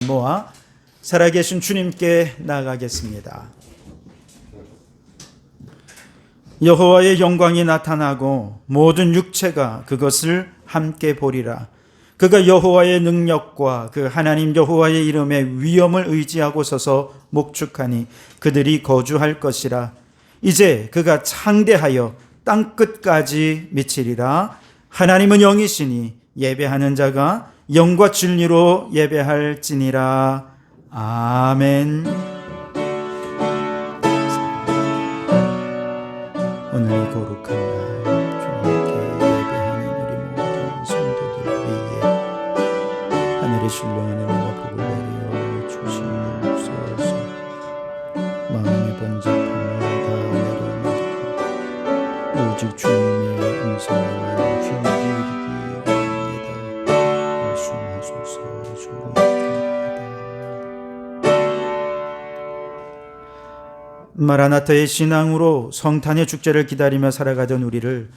모아 살아계신 주님께 나아가겠습니다. 여호와의 영광이 나타나고 모든 육체가 그것을 함께 보리라. 그가 여호와의 능력과 그 하나님 여호와의 이름의 위엄을 의지하고 서서 목축하니 그들이 거주할 것이라. 이제 그가 창대하여 땅끝까지 미치리라. 하나님은 영이시니 예배하는 자가 영과 진리로 예배할지니라. 아멘. 오늘 이 거룩한 날 주님께 예배하는 우리 모든 성도들 위에 하늘의 신령하는 복을 내려 주시옵소서. 마음의 번잡함을 다 내려놓고 오직 주님의 음성만 귀 기울이기 원합니다. 말씀하소서. 주님입니다. 마라나타의 신앙으로 성탄의 축제를 기다리며 살아가던 우리를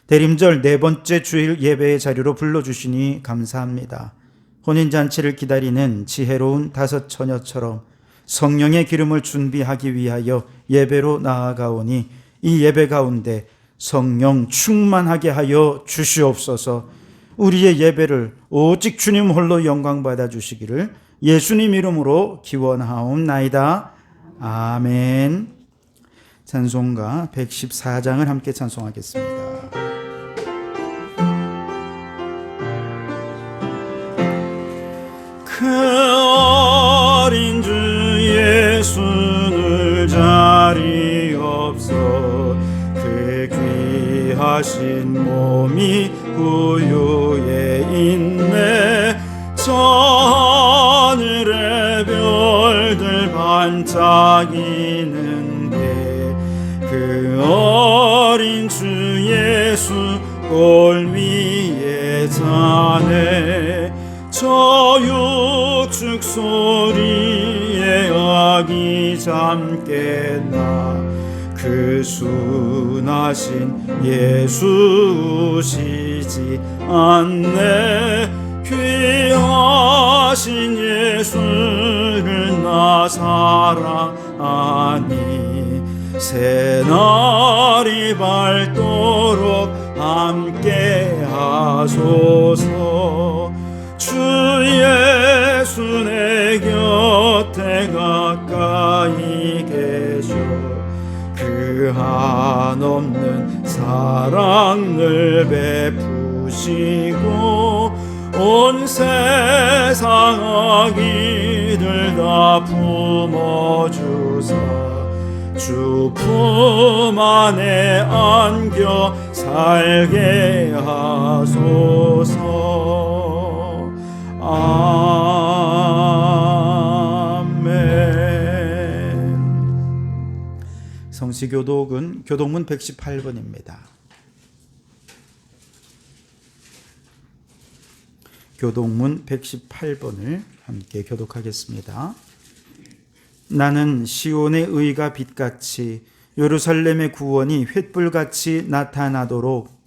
대림절 네 번째 주일 예배의 자리로 불러주시니 감사합니다. 혼인잔치를 기다리는 지혜로운 다섯 처녀처럼 성령의 기름을 준비하기 위하여 예배로 나아가오니 이 예배 가운데 성령 충만하게 하여 주시옵소서. 우리의 예배를 오직 주님 홀로 영광 받아 주시기를 예수님 이름으로 기원하옵나이다. 아멘. 찬송가 114장을 함께 찬송하겠습니다. 그 어린 주 예수를 자리 없어 그 귀하신 몸이 구유에 있네. 저 하늘의 별들 반짝이는데 그 어린 주 예수 골 위에 자네. 저 육축 소리에 악이 잠겠나. 그 순하신 예수 우시지 않네. 귀하신 예수를 나 사랑하니 새날이 밝도록 함께 하소서. 주 예수 내 곁에 가까이 계셔 그 한없는 사랑을 베푸시고 온 세상 악이들 다 품어주사 주 품 안에 안겨 살게 하소서. 아멘. 성시교독은 교독문 118번입니다. 교독문 118번을 함께 교독하겠습니다. 나는 시온의 의가 빛같이 예루살렘의 구원이 횃불같이 나타나도록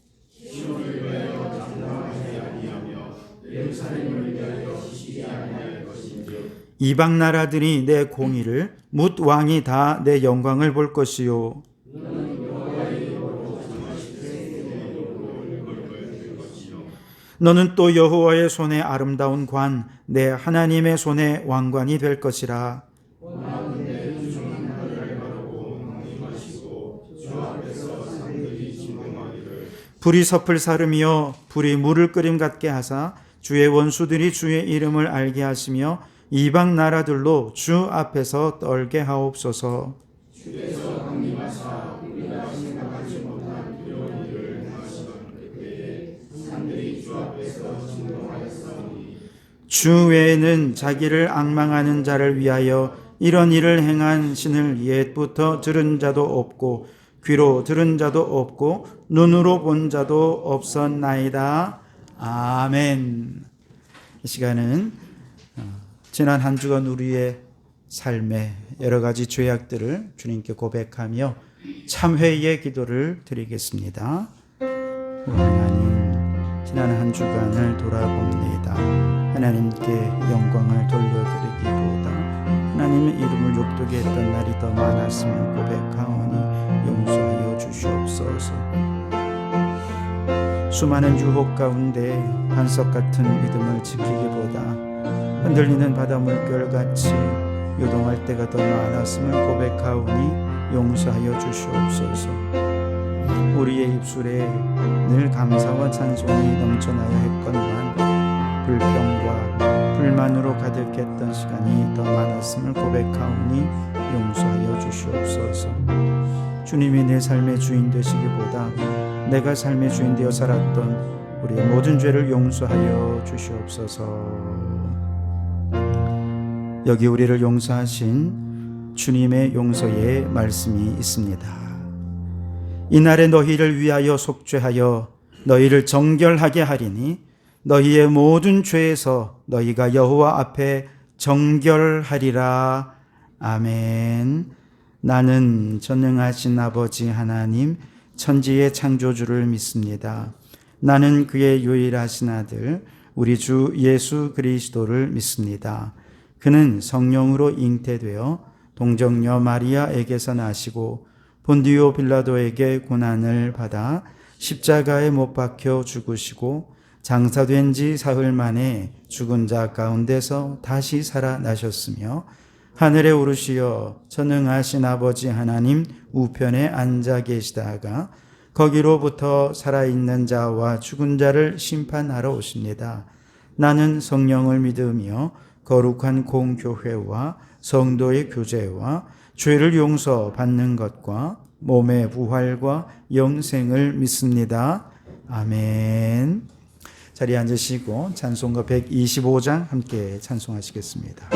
이방 나라들이 내 공의를 뭇 왕이 다 내 영광을 볼 것이요. 너는 또 여호와의 손에 아름다운 관, 내 하나님의 손에 왕관이 될 것이라. 불이 섭을 사름이여 불이 물을 끓임 같게 하사 주의 원수들이 주의 이름을 알게 하시며 이방 나라들로 주 앞에서 떨게 하옵소서. 주께서 강림하사 우리가 생각하지 못한 이런 일을 행하시던 그때에 산들이 주 앞에서 진동하였사오니 주 외에는 자기를 앙망하는 자를 위하여 이런 일을 행한 신을 옛부터 들은 자도 없고 귀로 들은 자도 없고 눈으로 본 자도 없었나이다. 아멘. 이 시간은 지난 한 주간 우리의 삶의 여러 가지 죄악들을 주님께 고백하며 참회의 기도를 드리겠습니다. 하나님, 지난 한 주간을 돌아봅니다. 하나님께 영광을 돌려드리기 바르게 했던 날이 더 많았으면 고백하오니 용서하여 주시옵소서. 수많은 유혹 가운데 반석 같은 믿음을 지키기보다 흔들리는 바다 물결같이 요동할 때가 더 많았음을 고백하오니 용서하여 주시옵소서. 우리의 입술에 늘 감사와 찬송이 넘쳐나야 했건만 불평과 불만으로 가득했던 시간이 더 많았음을 고백하오니 용서하여 주시옵소서. 주님이 내 삶의 주인 되시기보다 내가 삶의 주인 되어 살았던 우리의 모든 죄를 용서하여 주시옵소서. 여기 우리를 용서하신 주님의 용서의 말씀이 있습니다. 이날에 너희를 위하여 속죄하여 너희를 정결하게 하리니 너희의 모든 죄에서 너희가 여호와 앞에 정결하리라. 아멘. 나는 전능하신 아버지 하나님 천지의 창조주를 믿습니다. 나는 그의 유일하신 아들 우리 주 예수 그리스도를 믿습니다. 그는 성령으로 잉태되어 동정녀 마리아에게서 나시고 본디오 빌라도에게 고난을 받아 십자가에 못 박혀 죽으시고 장사된 지 사흘 만에 죽은 자 가운데서 다시 살아나셨으며 하늘에 오르시어 전능하신 아버지 하나님 우편에 앉아 계시다가 거기로부터 살아있는 자와 죽은 자를 심판하러 오십니다. 나는 성령을 믿으며 거룩한 공교회와 성도의 교제와 죄를 용서받는 것과 몸의 부활과 영생을 믿습니다. 아멘. 자리에 앉으시고 찬송가 125장 함께 찬송하시겠습니다.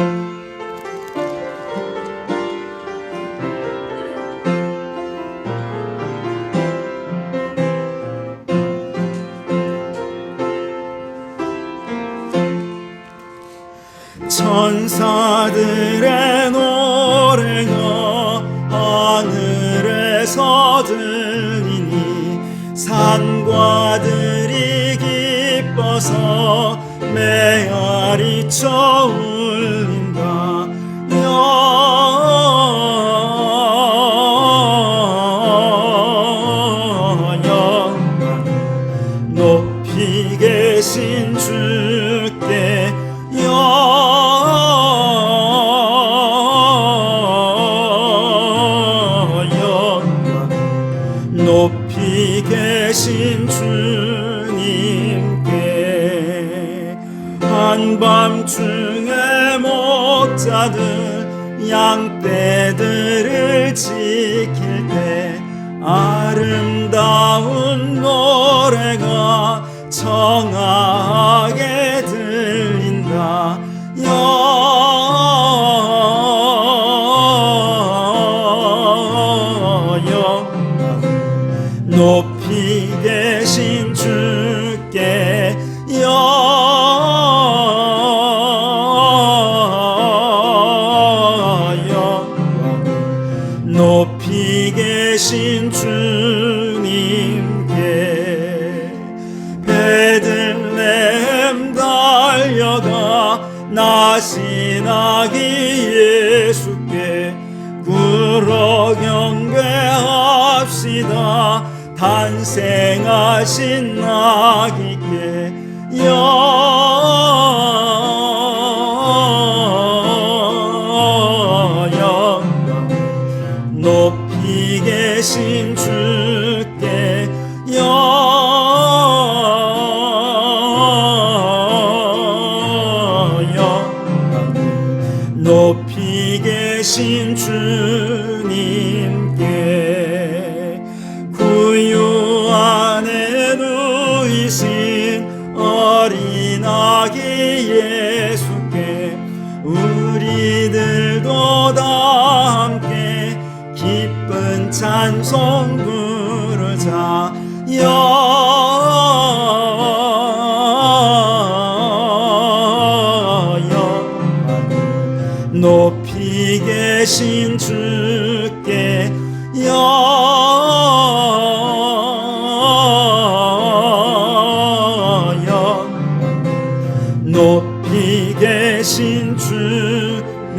천사들의 노래가 하늘에서 들리니 산과 들이 기뻐서 메아리쳐 울린다. 영광 높이 계신 주께 높이 계신 주님께 한밤중에 목자들 양떼들을 지킬 때 아름다운 노래가 청아하게 들린다. 높이 계신 주께 영광 높이 계신 주님께 베들레헴 달려가 나신 아기 예수께 굴어 경배합시다. 탄생하신 아기께 영광 높이 계신 주께 영광 높이 계신 주님께 구유 안에 누이신 어린 아기 예수께 우리들도 다 함께 기쁜 찬송 부르자. 영광 높이 계신 주께 높이 계신 주님께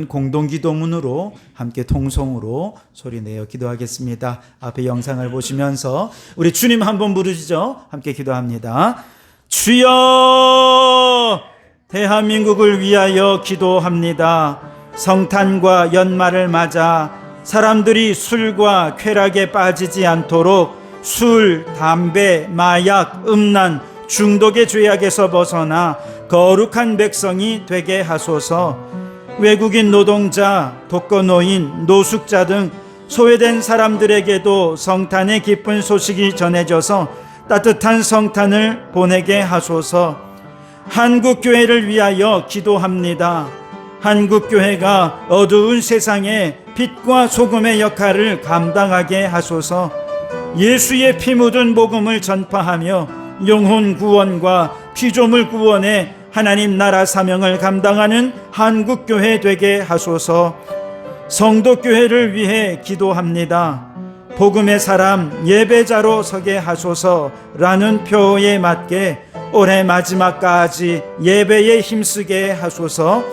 우리는 공동기도문으로 함께 통성으로 소리내어 기도하겠습니다. 앞에 영상을 보시면서 우리 주님 한번 부르시죠. 함께 기도합니다. 주여, 대한민국을 위하여 기도합니다. 성탄과 연말을 맞아 사람들이 술과 쾌락에 빠지지 않도록 술, 담배, 마약, 음란, 중독의 죄악에서 벗어나 거룩한 백성이 되게 하소서. 외국인 노동자, 독거노인, 노숙자 등 소외된 사람들에게도 성탄의 기쁜 소식이 전해져서 따뜻한 성탄을 보내게 하소서. 한국교회를 위하여 기도합니다. 한국교회가 어두운 세상에 빛과 소금의 역할을 감당하게 하소서. 예수의 피 묻은 복음을 전파하며 영혼 구원과 피조물 구원의 하나님 나라 사명을 감당하는 한국교회 되게 하소서. 성도교회를 위해 기도합니다. 복음의 사람 예배자로 서게 하소서라는 표어에 맞게 올해 마지막까지 예배에 힘쓰게 하소서.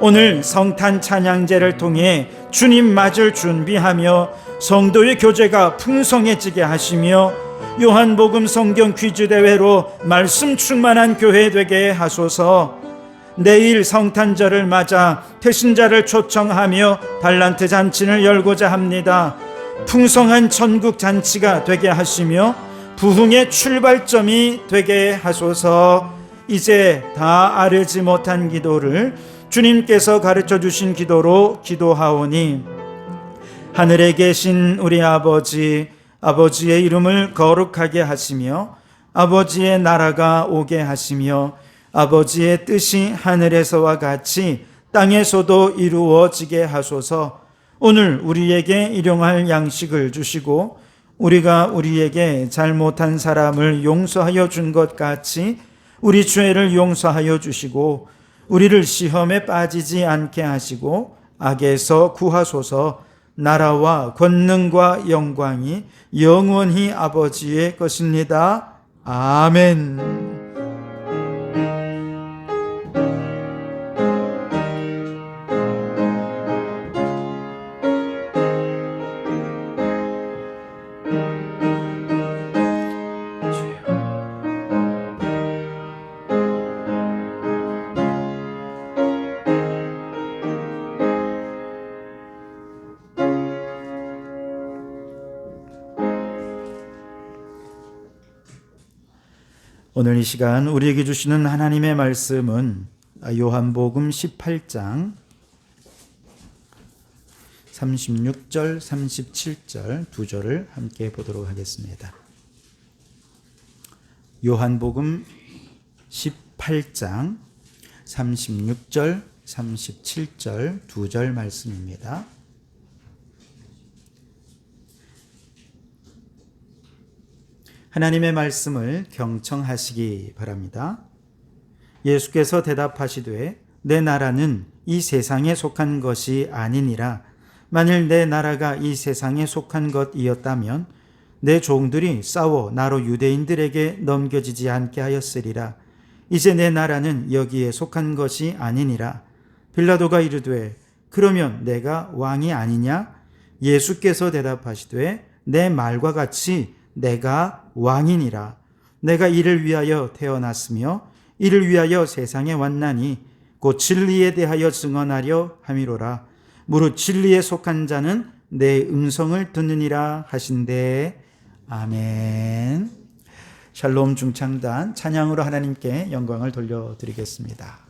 오늘 성탄 찬양제를 통해 주님 맞을 준비하며 성도의 교제가 풍성해지게 하시며 요한복음 성경 퀴즈 대회로 말씀 충만한 교회 되게 하소서. 내일 성탄절을 맞아 태신자를 초청하며 달란트 잔치를 열고자 합니다. 풍성한 천국 잔치가 되게 하시며 부흥의 출발점이 되게 하소서. 이제 다 아뢰지 못한 기도를 주님께서 가르쳐 주신 기도로 기도하오니, 하늘에 계신 우리 아버지, 아버지의 이름을 거룩하게 하시며 아버지의 나라가 오게 하시며 아버지의 뜻이 하늘에서와 같이 땅에서도 이루어지게 하소서. 오늘 우리에게 일용할 양식을 주시고 우리가 우리에게 잘못한 사람을 용서하여 준 것 같이 우리 죄를 용서하여 주시고 우리를 시험에 빠지지 않게 하시고 악에서 구하소서. 나라와 권능과 영광이 영원히 아버지의 것입니다. 아멘. 오늘 이 시간 우리에게 주시는 하나님의 말씀은 요한복음 18장 36절, 37절 두 절을 함께 보도록 하겠습니다. 요한복음 18장 36절, 37절 두 절 말씀입니다. 하나님의 말씀을 경청하시기 바랍니다. 예수께서 대답하시되 내 나라는 이 세상에 속한 것이 아니니라. 만일 내 나라가 이 세상에 속한 것이었다면 내 종들이 싸워 나로 유대인들에게 넘겨지지 않게 하였으리라. 이제 내 나라는 여기에 속한 것이 아니니라. 빌라도가 이르되 그러면 내가 왕이 아니냐? 예수께서 대답하시되 내 말과 같이 내가 왕이니라. 내가 이를 위하여 태어났으며 이를 위하여 세상에 왔나니 곧 진리에 대하여 증언하려 함이로라. 무릇 진리에 속한 자는 내 음성을 듣느니라 하신대. 아멘. 샬롬 중창단 찬양으로 하나님께 영광을 돌려드리겠습니다.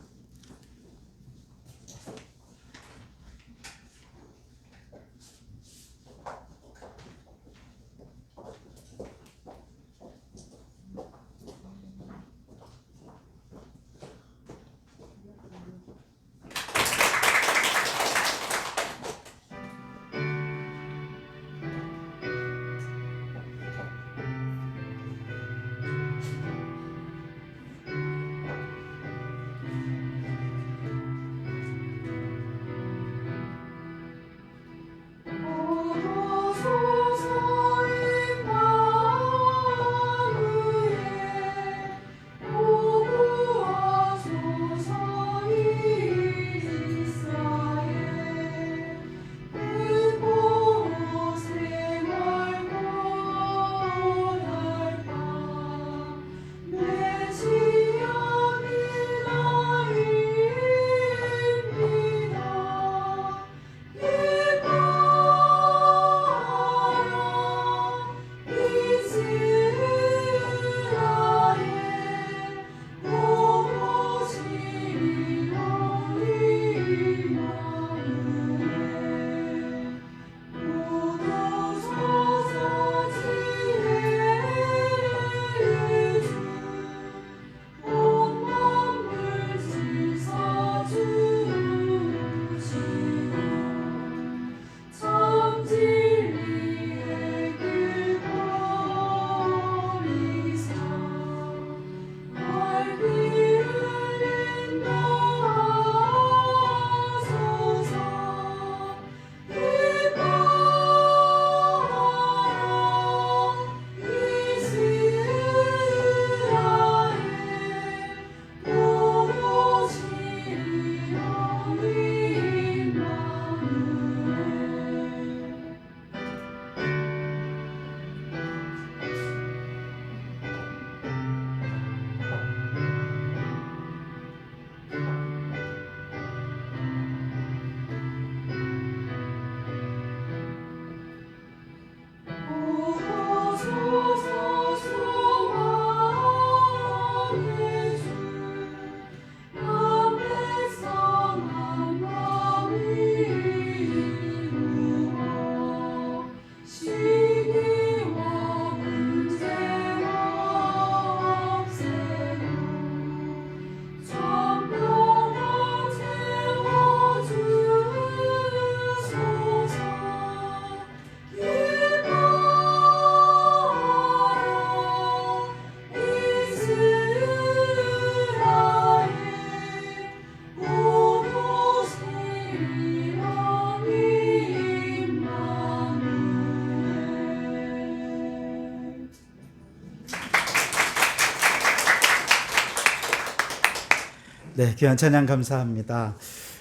네, 귀한 찬양 감사합니다.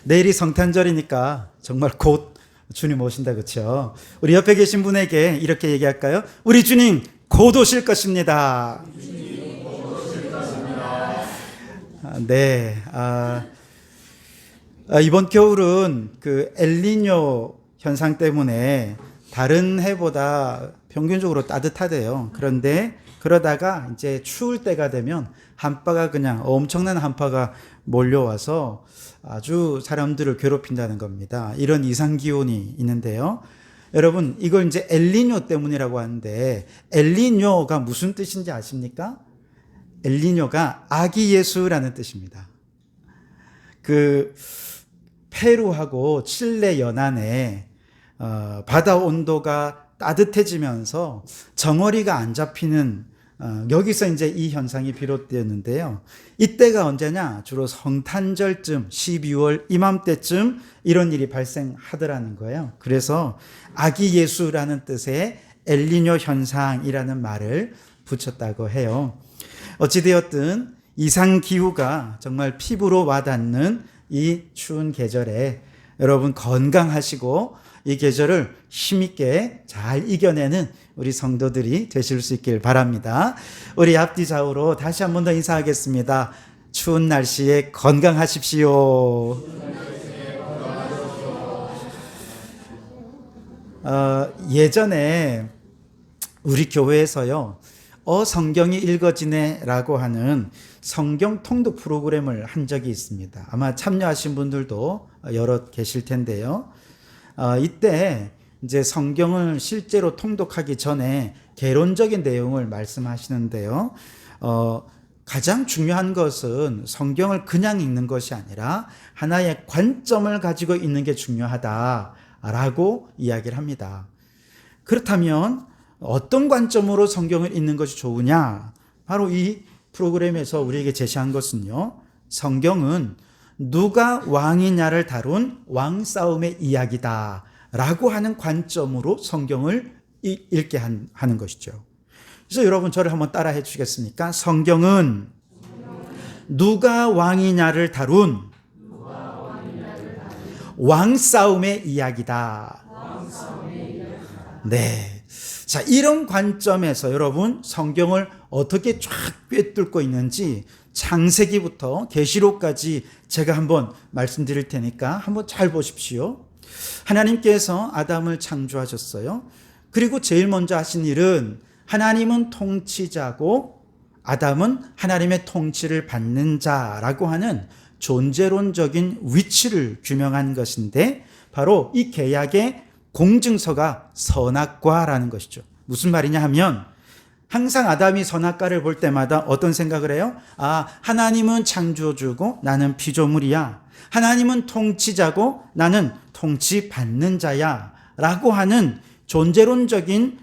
내일이 성탄절이니까 정말 곧 주님 오신다, 그렇죠? 우리 옆에 계신 분에게 이렇게 얘기할까요? 우리 주님 곧 오실 것입니다. 네, 이번 겨울은 그 엘니뇨 현상 때문에 다른 해보다 평균적으로 따뜻하대요. 그런데 그러다가 이제 추울 때가 되면 한파가 그냥 엄청난 한파가 몰려와서 아주 사람들을 괴롭힌다는 겁니다. 이런 이상 기온이 있는데요. 여러분, 이걸 이제 엘니뇨 때문이라고 하는데 엘니뇨가 무슨 뜻인지 아십니까? 엘니뇨가 아기 예수라는 뜻입니다. 그 페루하고 칠레 연안에 바다 온도가 따뜻해지면서 정어리가 안 잡히는 여기서 이제 이 현상이 비롯되었는데요. 이때가 언제냐? 주로 성탄절쯤 12월 이맘때쯤 이런 일이 발생하더라는 거예요. 그래서 아기 예수라는 뜻의 엘니뇨 현상이라는 말을 붙였다고 해요. 어찌되었든 이상기후가 정말 피부로 와닿는 이 추운 계절에 여러분 건강하시고 이 계절을 힘있게 잘 이겨내는 우리 성도들이 되실 수 있길 바랍니다. 우리 앞뒤 좌우로 다시 한 번 더 인사하겠습니다. 추운 날씨에 건강하십시오. 예전에 우리 교회에서요, 성경이 읽어지네라고 하는 성경 통독 프로그램을 한 적이 있습니다. 아마 참여하신 분들도 여럿 계실 텐데요. 이때 이제 성경을 실제로 통독하기 전에 개론적인 내용을 말씀하시는데요. 가장 중요한 것은 성경을 그냥 읽는 것이 아니라 하나의 관점을 가지고 읽는 게 중요하다라고 이야기를 합니다. 그렇다면 어떤 관점으로 성경을 읽는 것이 좋으냐? 바로 이 프로그램에서 우리에게 제시한 것은요, 성경은 누가 왕이냐를 다룬 왕싸움의 이야기다 라고 하는 관점으로 성경을 읽게 하는 것이죠. 그래서 여러분 저를 한번 따라해 주시겠습니까? 성경은 누가 왕이냐를 다룬 왕싸움의 이야기다. 네. 자, 이런 관점에서 여러분 성경을 어떻게 쫙 꿰뚫고 있는지 창세기부터 계시록까지 제가 한번 말씀드릴 테니까 한번 잘 보십시오. 하나님께서 아담을 창조하셨어요. 그리고 제일 먼저 하신 일은 하나님은 통치자고 아담은 하나님의 통치를 받는 자라고 하는 존재론적인 위치를 규명한 것인데 바로 이 계약의 공증서가 선악과라는 것이죠. 무슨 말이냐 하면 항상 아담이 선악과를 볼 때마다 어떤 생각을 해요? 하나님은 창조주고 나는 피조물이야. 하나님은 통치자고 나는 통치받는 자야. 라고 하는 존재론적인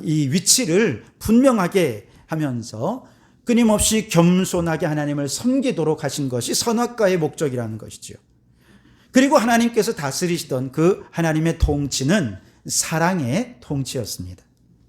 이 위치를 분명하게 하면서 끊임없이 겸손하게 하나님을 섬기도록 하신 것이 선악과의 목적이라는 것이죠. 그리고 하나님께서 다스리시던 그 하나님의 통치는 사랑의 통치였습니다.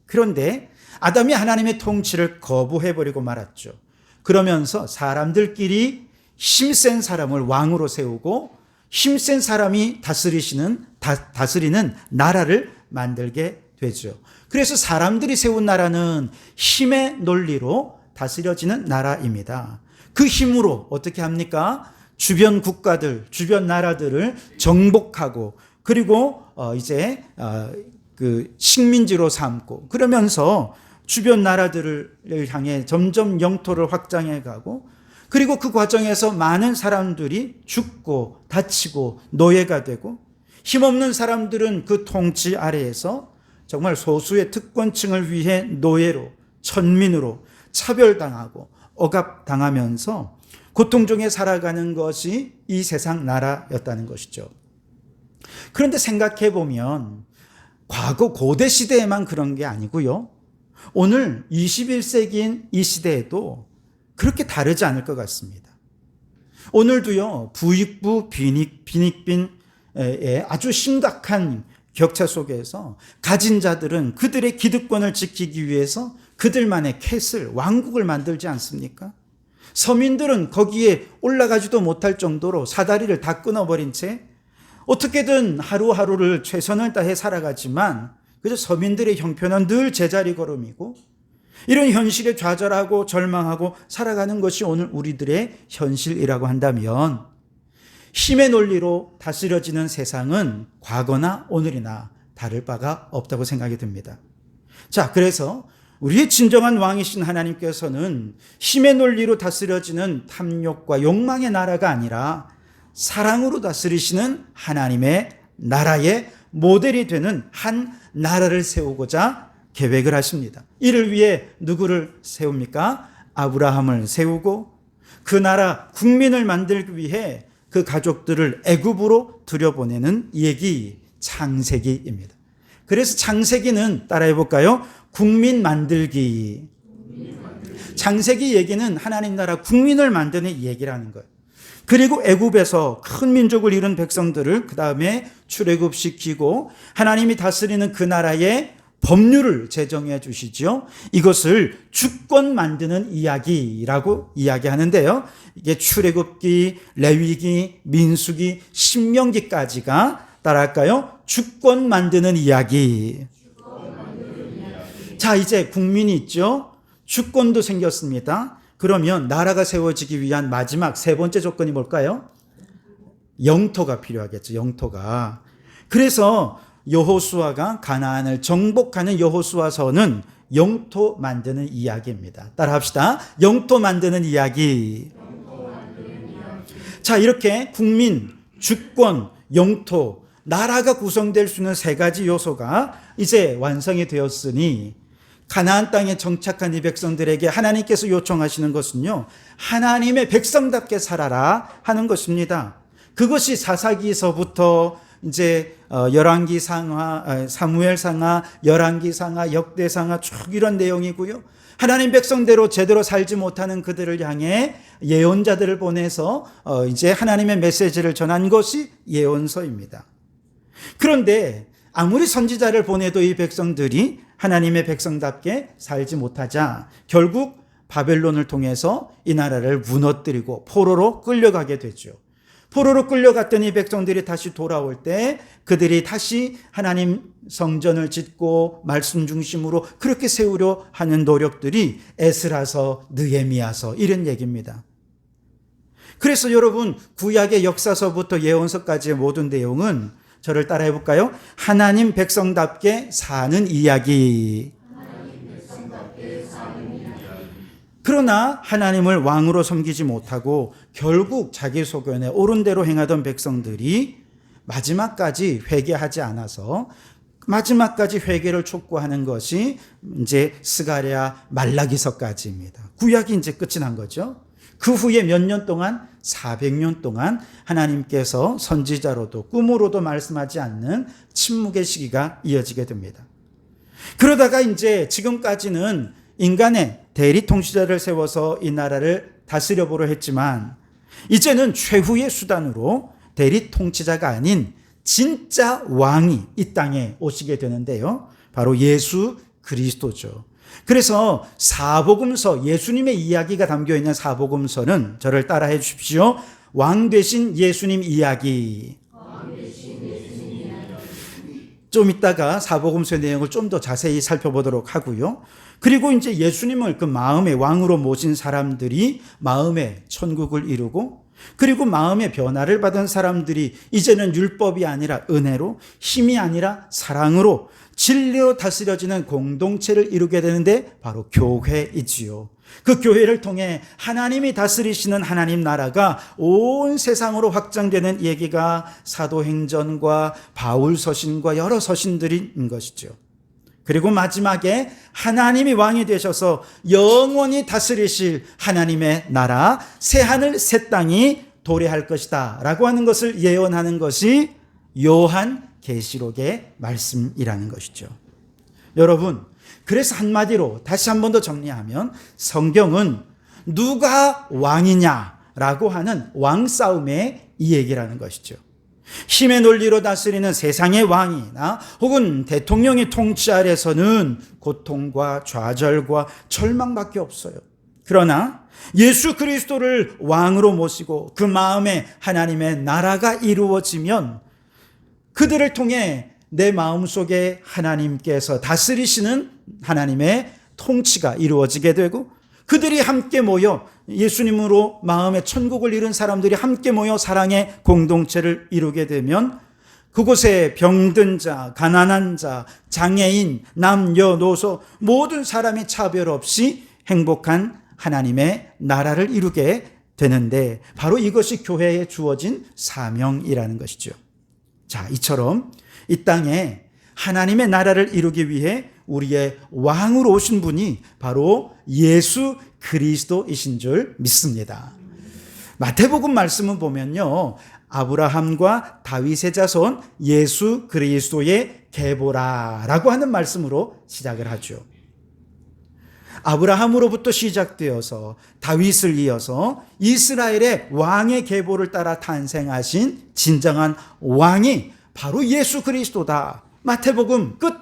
그런데 아담이 하나님의 통치를 거부해버리고 말았죠. 그러면서 사람들끼리 힘센 사람을 왕으로 세우고 힘센 사람이 다스리는 나라를 만들게 되죠. 그래서 사람들이 세운 나라는 힘의 논리로 다스려지는 나라입니다. 그 힘으로 어떻게 합니까? 주변 국가들, 주변 나라들을 정복하고 그리고 이제 그 식민지로 삼고 그러면서 주변 나라들을 향해 점점 영토를 확장해 가고 그리고 그 과정에서 많은 사람들이 죽고 다치고 노예가 되고 힘없는 사람들은 그 통치 아래에서 정말 소수의 특권층을 위해 노예로 천민으로 차별당하고 억압당하면서 고통 중에 살아가는 것이 이 세상 나라였다는 것이죠. 그런데 생각해 보면 과거 고대 시대에만 그런 게 아니고요. 오늘 21세기인 이 시대에도 그렇게 다르지 않을 것 같습니다. 오늘도요, 부익부 빈익빈의 아주 심각한 격차 속에서 가진 자들은 그들의 기득권을 지키기 위해서 그들만의 캐슬, 왕국을 만들지 않습니까? 서민들은 거기에 올라가지도 못할 정도로 사다리를 다 끊어버린 채 어떻게든 하루하루를 최선을 다해 살아가지만 그저 서민들의 형편은 늘 제자리 걸음이고, 이런 현실에 좌절하고 절망하고 살아가는 것이 오늘 우리들의 현실이라고 한다면, 힘의 논리로 다스려지는 세상은 과거나 오늘이나 다를 바가 없다고 생각이 듭니다. 자, 그래서 우리의 진정한 왕이신 하나님께서는 힘의 논리로 다스려지는 탐욕과 욕망의 나라가 아니라 사랑으로 다스리시는 하나님의 나라의 모델이 되는 한 나라를 세우고자 계획을 하십니다. 이를 위해 누구를 세웁니까? 아브라함을 세우고 그 나라 국민을 만들기 위해 그 가족들을 애굽으로 들여보내는 얘기, 창세기입니다. 그래서 창세기는 따라해 볼까요? 국민 만들기. 창세기 얘기는 하나님 나라 국민을 만드는 얘기라는 거예요. 그리고 애굽에서 큰 민족을 이룬 백성들을 그 다음에 출애굽시키고 하나님이 다스리는 그 나라의 법률을 제정해 주시죠. 이것을 주권 만드는 이야기라고 이야기하는데요. 이게 출애굽기, 레위기, 민수기, 신명기까지가 따라할까요? 주권 만드는 이야기. 자, 이제 국민이 있죠. 주권도 생겼습니다. 그러면 나라가 세워지기 위한 마지막 세 번째 조건이 뭘까요? 영토가 필요하겠죠. 영토가. 그래서 여호수아가 가나안을 정복하는 여호수아서는 영토 만드는 이야기입니다. 따라합시다. 영토 만드는 이야기. 자, 이렇게 국민, 주권, 영토, 나라가 구성될 수 있는 세 가지 요소가 이제 완성이 되었으니 가나안 땅에 정착한 이 백성들에게 하나님께서 요청하시는 것은요, 하나님의 백성답게 살아라 하는 것입니다. 그것이 사사기서부터 이제 열왕기상하, 사무엘상하, 열왕기상하, 역대상하 쭉 이런 내용이고요. 하나님 백성대로 제대로 살지 못하는 그들을 향해 예언자들을 보내서 이제 하나님의 메시지를 전한 것이 예언서입니다. 그런데 아무리 선지자를 보내도 이 백성들이 하나님의 백성답게 살지 못하자 결국 바벨론을 통해서 이 나라를 무너뜨리고 포로로 끌려가게 되죠. 포로로 끌려갔던 이 백성들이 다시 돌아올 때 그들이 다시 하나님 성전을 짓고 말씀 중심으로 그렇게 세우려 하는 노력들이 에스라서, 느헤미야서 이런 얘기입니다. 그래서 여러분, 구약의 역사서부터 예언서까지의 모든 내용은 저를 따라해 볼까요? 하나님 백성답게 사는 이야기. 그러나 하나님을 왕으로 섬기지 못하고 결국 자기 소견에 옳은 대로 행하던 백성들이 마지막까지 회개하지 않아서 마지막까지 회개를 촉구하는 것이 이제 스가랴, 말라기서까지입니다. 구약이 이제 끝이 난 거죠. 그 후에 몇 년 동안, 400년 동안 하나님께서 선지자로도 꿈으로도 말씀하지 않는 침묵의 시기가 이어지게 됩니다. 그러다가 이제 지금까지는 인간의 대리 통치자를 세워서 이 나라를 다스려보려 했지만 이제는 최후의 수단으로 대리 통치자가 아닌 진짜 왕이 이 땅에 오시게 되는데요. 바로 예수 그리스도죠. 그래서 사복음서, 예수님의 이야기가 담겨있는 사복음서는 저를 따라해 주십시오. 왕 되신 예수님 이야기. 좀 이따가 사복음서의 내용을 좀 더 자세히 살펴보도록 하고요. 그리고 이제 예수님을 그 마음의 왕으로 모신 사람들이 마음의 천국을 이루고, 그리고 마음의 변화를 받은 사람들이 이제는 율법이 아니라 은혜로, 힘이 아니라 사랑으로, 진리로 다스려지는 공동체를 이루게 되는데 바로 교회이지요. 그 교회를 통해 하나님이 다스리시는 하나님 나라가 온 세상으로 확장되는 얘기가 사도행전과 바울 서신과 여러 서신들인 것이죠. 그리고 마지막에 하나님이 왕이 되셔서 영원히 다스리실 하나님의 나라, 새하늘 새 땅이 도래할 것이다 라고 하는 것을 예언하는 것이 요한계시록의 말씀이라는 것이죠. 여러분, 그래서 한마디로 다시 한 번 더 정리하면 성경은 누가 왕이냐라고 하는 왕싸움의 이 얘기라는 것이죠. 힘의 논리로 다스리는 세상의 왕이나 혹은 대통령의 통치 아래서는 고통과 좌절과 절망밖에 없어요. 그러나 예수 그리스도를 왕으로 모시고 그 마음에 하나님의 나라가 이루어지면 그들을 통해 내 마음속에 하나님께서 다스리시는 하나님의 통치가 이루어지게 되고, 그들이 함께 모여 예수님으로 마음의 천국을 이룬 사람들이 함께 모여 사랑의 공동체를 이루게 되면 그곳에 병든 자, 가난한 자, 장애인, 남녀노소 모든 사람이 차별 없이 행복한 하나님의 나라를 이루게 되는데, 바로 이것이 교회에 주어진 사명이라는 것이죠. 자, 이처럼 이 땅에 하나님의 나라를 이루기 위해 우리의 왕으로 오신 분이 바로 예수 그리스도이신 줄 믿습니다. 마태복음 말씀을 보면요, 아브라함과 다윗의 자손 예수 그리스도의 계보라라고 하는 말씀으로 시작을 하죠. 아브라함으로부터 시작되어서 다윗을 이어서 이스라엘의 왕의 계보를 따라 탄생하신 진정한 왕이 바로 예수 그리스도다. 마태복음 끝.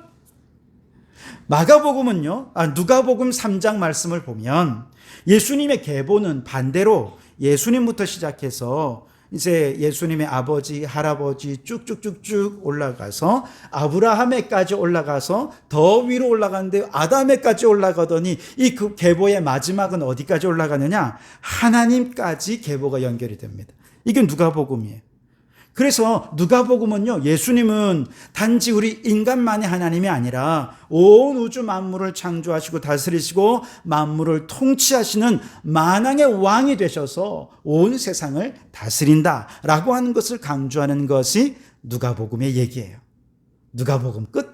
마가복음은요, 누가복음 3장 말씀을 보면 예수님의 계보는 반대로 예수님부터 시작해서 이제 예수님의 아버지, 할아버지 쭉쭉쭉쭉 올라가서 아브라함에까지 올라가서 더 위로 올라가는데 아담에까지 올라가더니 이 그 계보의 마지막은 어디까지 올라가느냐? 하나님까지 계보가 연결이 됩니다. 이게 누가복음이에요. 그래서 누가복음은요, 예수님은 단지 우리 인간만의 하나님이 아니라 온 우주 만물을 창조하시고 다스리시고 만물을 통치하시는 만왕의 왕이 되셔서 온 세상을 다스린다라고 하는 것을 강조하는 것이 누가복음의 얘기예요. 누가복음 끝.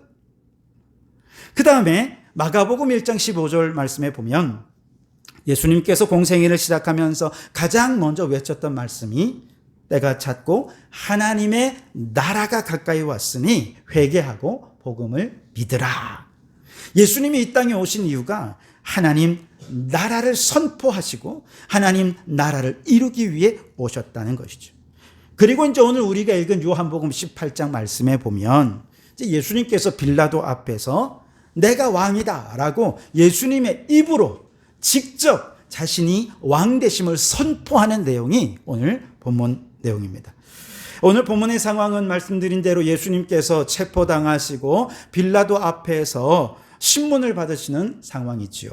그 다음에 마가복음 1장 15절 말씀에 보면 예수님께서 공생애를 시작하면서 가장 먼저 외쳤던 말씀이 때가 찼고 하나님의 나라가 가까이 왔으니 회개하고 복음을 믿으라. 예수님이 이 땅에 오신 이유가 하나님 나라를 선포하시고 하나님 나라를 이루기 위해 오셨다는 것이죠. 그리고 이제 오늘 우리가 읽은 요한복음 18장 말씀에 보면 이제 예수님께서 빌라도 앞에서 내가 왕이다 라고 예수님의 입으로 직접 자신이 왕 되심을 선포하는 내용이 오늘 본문 내용입니다. 오늘 본문의 상황은 말씀드린 대로 예수님께서 체포당하시고 빌라도 앞에서 신문을 받으시는 상황이지요.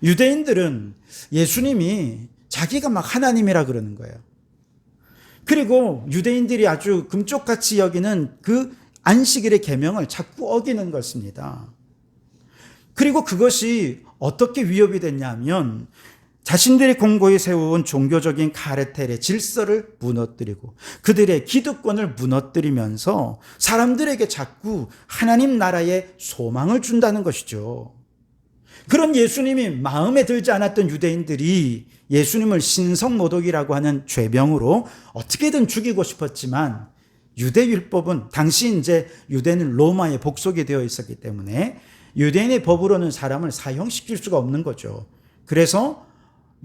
유대인들은 예수님이 자기가 막 하나님이라 그러는 거예요. 그리고 유대인들이 아주 금쪽같이 여기는 그 안식일의 계명을 자꾸 어기는 것입니다. 그리고 그것이 어떻게 위협이 됐냐면 자신들이 공고히 세워온 종교적인 카르텔의 질서를 무너뜨리고 그들의 기득권을 무너뜨리면서 사람들에게 자꾸 하나님 나라의 소망을 준다는 것이죠. 그런 예수님이 마음에 들지 않았던 유대인들이 예수님을 신성모독이라고 하는 죄명으로 어떻게든 죽이고 싶었지만 유대율법은 당시 이제 유대는 로마의 복속이 되어 있었기 때문에 유대인의 법으로는 사람을 사형시킬 수가 없는 거죠. 그래서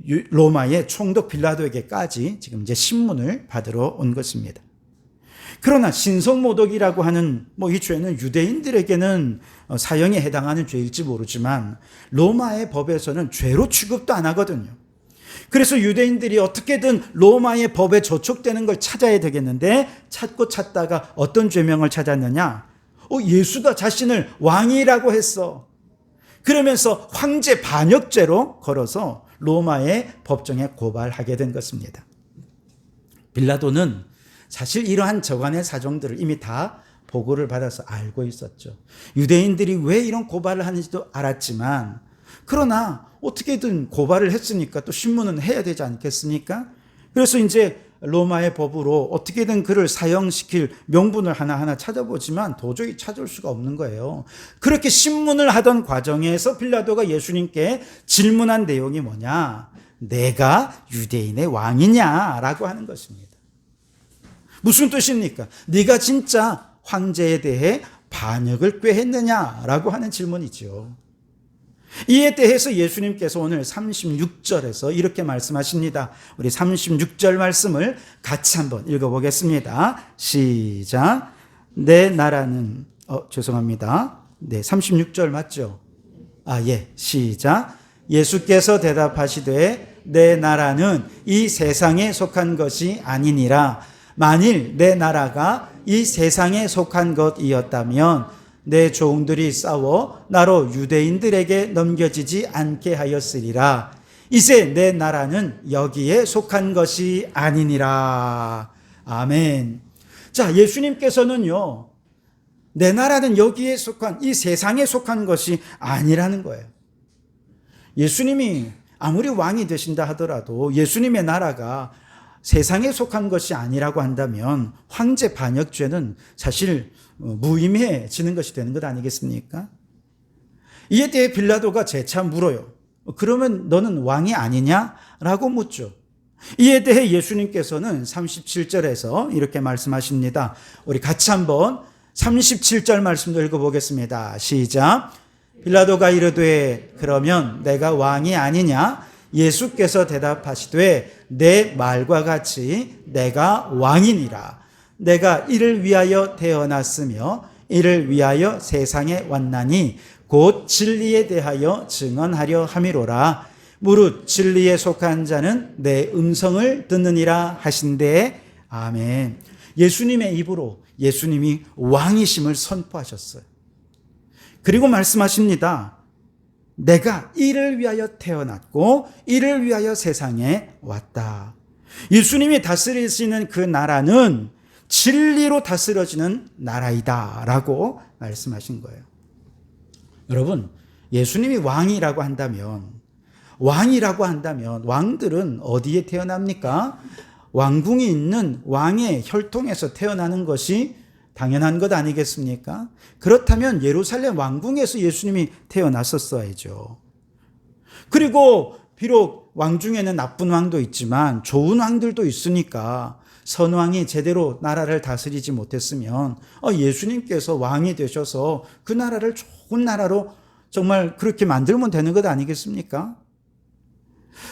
로마의 총독 빌라도에게까지 지금 이제 신문을 받으러 온 것입니다. 그러나 신성모독이라고 하는 이 죄는 유대인들에게는 사형에 해당하는 죄일지 모르지만 로마의 법에서는 죄로 취급도 안 하거든요. 그래서 유대인들이 어떻게든 로마의 법에 저촉되는 걸 찾아야 되겠는데 찾고 찾다가 어떤 죄명을 찾았느냐? 예수가 자신을 왕이라고 했어. 그러면서 황제 반역죄로 걸어서 로마의 법정에 고발하게 된 것입니다. 빌라도는 사실 이러한 저간의 사정들을 이미 다 보고를 받아서 알고 있었죠. 유대인들이 왜 이런 고발을 하는지도 알았지만 그러나 어떻게든 고발을 했으니까 또 신문은 해야 되지 않겠습니까? 그래서 이제 로마의 법으로 어떻게든 그를 사형시킬 명분을 하나하나 찾아보지만 도저히 찾을 수가 없는 거예요. 그렇게 신문을 하던 과정에서 빌라도가 예수님께 질문한 내용이 뭐냐? 내가 유대인의 왕이냐라고 하는 것입니다. 무슨 뜻입니까? 네가 진짜 황제에 대해 반역을 꾀했느냐라고 하는 질문이죠. 이에 대해서 예수님께서 오늘 36절에서 이렇게 말씀하십니다. 우리 36절 말씀을 같이 한번 읽어보겠습니다. 시작. 내 나라는 죄송합니다. 네, 36절 맞죠? 예, 시작. 예수께서 대답하시되 내 나라는 이 세상에 속한 것이 아니니라. 만일 내 나라가 이 세상에 속한 것이었다면 내 종들이 싸워 나로 유대인들에게 넘겨지지 않게 하였으리라. 이제 내 나라는 여기에 속한 것이 아니니라. 아멘. 자, 예수님께서는요, 내 나라는 여기에 속한, 이 세상에 속한 것이 아니라는 거예요. 예수님이 아무리 왕이 되신다 하더라도 예수님의 나라가 세상에 속한 것이 아니라고 한다면 황제 반역죄는 사실 무의미해지는 것이 되는 것 아니겠습니까? 이에 대해 빌라도가 재차 물어요. 그러면 너는 왕이 아니냐라고 묻죠. 이에 대해 예수님께서는 37절에서 이렇게 말씀하십니다. 우리 같이 한번 37절 말씀도 읽어보겠습니다. 시작. 빌라도가 이르되 그러면 내가 왕이 아니냐? 예수께서 대답하시되 내 말과 같이 내가 왕이니라. 내가 이를 위하여 태어났으며 이를 위하여 세상에 왔나니 곧 진리에 대하여 증언하려 함이로라. 무릇 진리에 속한 자는 내 음성을 듣느니라 하신대. 아멘. 예수님의 입으로 예수님이 왕이심을 선포하셨어요. 그리고 말씀하십니다. 내가 이를 위하여 태어났고 이를 위하여 세상에 왔다. 예수님이 다스리시는 그 나라는 진리로 다스려지는 나라이다 라고 말씀하신 거예요. 여러분, 예수님이 왕이라고 한다면 왕들은 어디에 태어납니까? 왕궁이 있는 왕의 혈통에서 태어나는 것이 당연한 것 아니겠습니까? 그렇다면 예루살렘 왕궁에서 예수님이 태어났었어야죠. 그리고 비록 왕 중에는 나쁜 왕도 있지만 좋은 왕들도 있으니까 선왕이 제대로 나라를 다스리지 못했으면 예수님께서 왕이 되셔서 그 나라를 좋은 나라로 정말 그렇게 만들면 되는 것 아니겠습니까?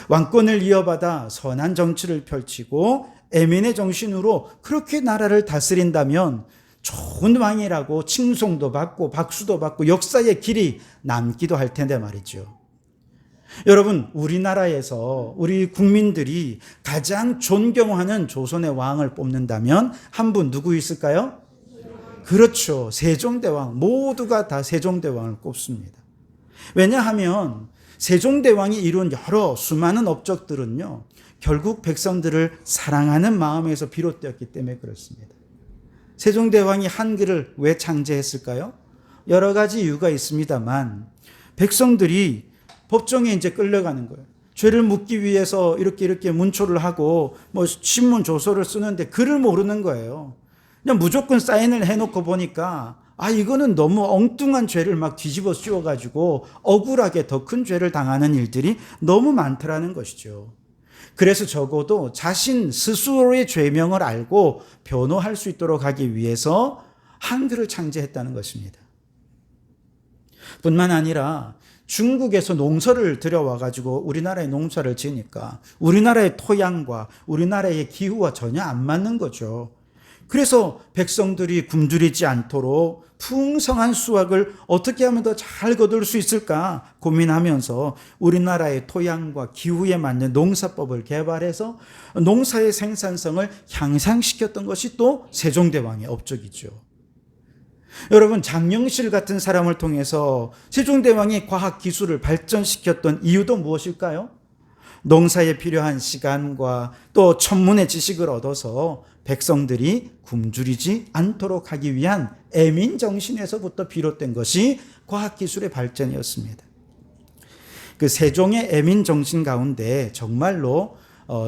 왕권을 이어받아 선한 정치를 펼치고 애민의 정신으로 그렇게 나라를 다스린다면 좋은 왕이라고 칭송도 받고 박수도 받고 역사의 길이 남기도 할 텐데 말이죠. 여러분, 우리나라에서 우리 국민들이 가장 존경하는 조선의 왕을 뽑는다면 한 분 누구 있을까요? 그렇죠. 세종대왕. 모두가 다 세종대왕을 꼽습니다. 왜냐하면 세종대왕이 이룬 여러 수많은 업적들은요, 결국 백성들을 사랑하는 마음에서 비롯되었기 때문에 그렇습니다. 세종대왕이 한글을 왜 창제했을까요? 여러 가지 이유가 있습니다만 백성들이 법정에 이제 끌려가는 거예요. 죄를 묻기 위해서 이렇게 문초를 하고 신문 조서를 쓰는데 글을 모르는 거예요. 그냥 무조건 사인을 해놓고 보니까 이거는 너무 엉뚱한 죄를 막 뒤집어 씌워가지고 억울하게 더 큰 죄를 당하는 일들이 너무 많더라는 것이죠. 그래서 적어도 자신 스스로의 죄명을 알고 변호할 수 있도록 하기 위해서 한글을 창제했다는 것입니다. 뿐만 아니라 중국에서 농사를 들여와가지고 우리나라에 농사를 지으니까 우리나라의 토양과 우리나라의 기후와 전혀 안 맞는 거죠. 그래서 백성들이 굶주리지 않도록 풍성한 수확을 어떻게 하면 더 잘 거둘 수 있을까 고민하면서 우리나라의 토양과 기후에 맞는 농사법을 개발해서 농사의 생산성을 향상시켰던 것이 또 세종대왕의 업적이죠. 여러분, 장영실 같은 사람을 통해서 세종대왕이 과학기술을 발전시켰던 이유도 무엇일까요? 농사에 필요한 시간과 또 천문의 지식을 얻어서 백성들이 굶주리지 않도록 하기 위한 애민정신에서부터 비롯된 것이 과학기술의 발전이었습니다. 그 세종의 애민정신 가운데 정말로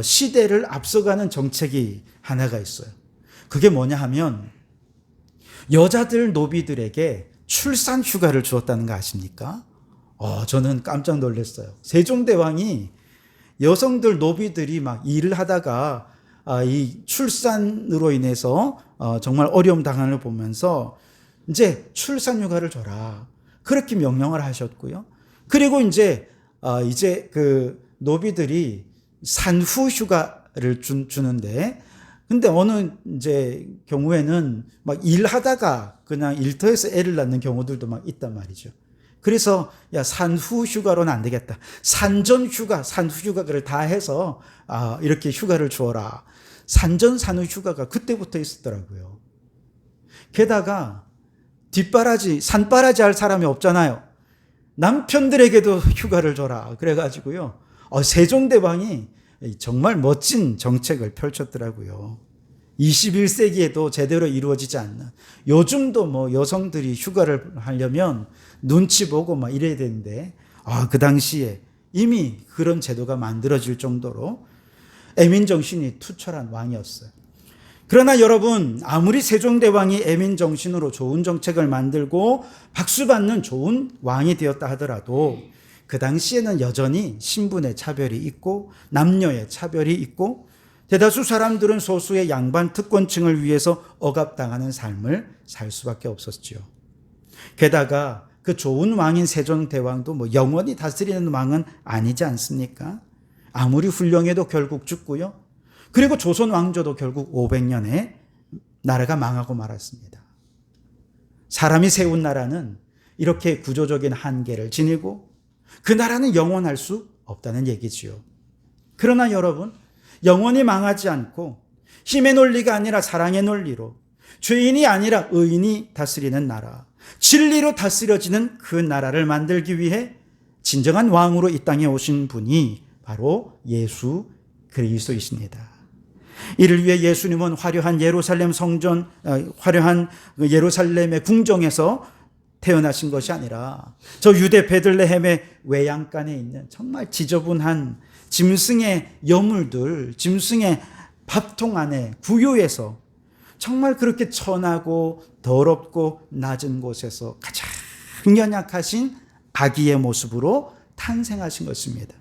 시대를 앞서가는 정책이 하나가 있어요. 그게 뭐냐 하면 여자들 노비들에게 출산 휴가를 주었다는 거 아십니까? 저는 깜짝 놀랐어요. 세종대왕이 여성들 노비들이 막 일을 하다가 이 출산으로 인해서 정말 어려움 당하는 걸 보면서 이제 출산 휴가를 줘라. 그렇게 명령을 하셨고요. 그리고 이제 그 노비들이 산후 휴가를 주는데 근데 어느 이제 경우에는 막 일하다가 그냥 일터에서 애를 낳는 경우들도 막 있단 말이죠. 그래서 야, 산후 휴가로는 안 되겠다. 산전 휴가, 산후 휴가를 다 해서 이렇게 휴가를 주어라. 산전 산후 휴가가 그때부터 있었더라고요. 게다가 산바라지 할 사람이 없잖아요. 남편들에게도 휴가를 줘라. 그래가지고요. 세종대왕이 정말 멋진 정책을 펼쳤더라고요. 21세기에도 제대로 이루어지지 않는. 요즘도 뭐 여성들이 휴가를 하려면 눈치 보고 막 이래야 되는데, 그 당시에 이미 그런 제도가 만들어질 정도로 애민정신이 투철한 왕이었어요. 그러나 여러분, 아무리 세종대왕이 애민정신으로 좋은 정책을 만들고 박수받는 좋은 왕이 되었다 하더라도 그 당시에는 여전히 신분의 차별이 있고 남녀의 차별이 있고 대다수 사람들은 소수의 양반 특권층을 위해서 억압당하는 삶을 살 수밖에 없었지요. 게다가 그 좋은 왕인 세종대왕도 뭐 영원히 다스리는 왕은 아니지 않습니까? 아무리 훌륭해도 결국 죽고요. 그리고 조선 왕조도 결국 500년에 나라가 망하고 말았습니다. 사람이 세운 나라는 이렇게 구조적인 한계를 지니고 그 나라는 영원할 수 없다는 얘기지요. 그러나 여러분, 영원히 망하지 않고 힘의 논리가 아니라 사랑의 논리로 죄인이 아니라 의인이 다스리는 나라, 진리로 다스려지는 그 나라를 만들기 위해 진정한 왕으로 이 땅에 오신 분이 바로 예수 그리스도이십니다. 이를 위해 예수님은 화려한 예루살렘 성전, 화려한 예루살렘의 궁정에서 태어나신 것이 아니라 저 유대 베들레헴의 외양간에 있는 정말 지저분한 짐승의 여물들, 짐승의 밥통 안에 구유에서 정말 그렇게 천하고 더럽고 낮은 곳에서 가장 연약하신 아기의 모습으로 탄생하신 것입니다.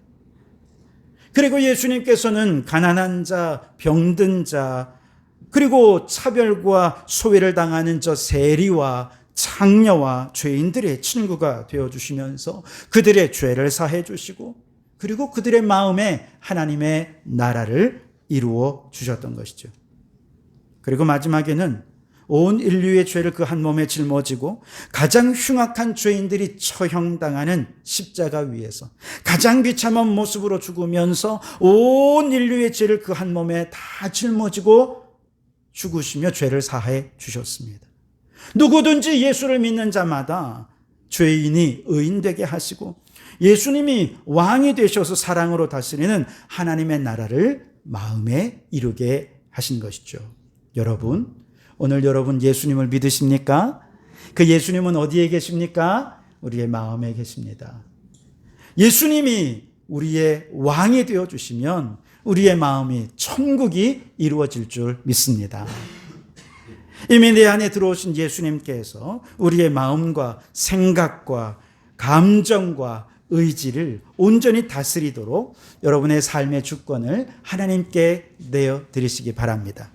그리고 예수님께서는 가난한 자, 병든 자, 그리고 차별과 소외를 당하는 저 세리와 창녀와 죄인들의 친구가 되어주시면서 그들의 죄를 사해 주시고 그리고 그들의 마음에 하나님의 나라를 이루어 주셨던 것이죠. 그리고 마지막에는 온 인류의 죄를 그 한 몸에 짊어지고 가장 흉악한 죄인들이 처형당하는 십자가 위에서 가장 비참한 모습으로 죽으면서 온 인류의 죄를 그 한 몸에 다 짊어지고 죽으시며 죄를 사해 주셨습니다. 누구든지 예수를 믿는 자마다 죄인이 의인되게 하시고 예수님이 왕이 되셔서 사랑으로 다스리는 하나님의 나라를 마음에 이루게 하신 것이죠. 여러분, 오늘 여러분 예수님을 믿으십니까? 그 예수님은 어디에 계십니까? 우리의 마음에 계십니다. 예수님이 우리의 왕이 되어주시면 우리의 마음이 천국이 이루어질 줄 믿습니다. 이미 내 안에 들어오신 예수님께서 우리의 마음과 생각과 감정과 의지를 온전히 다스리도록 여러분의 삶의 주권을 하나님께 내어드리시기 바랍니다.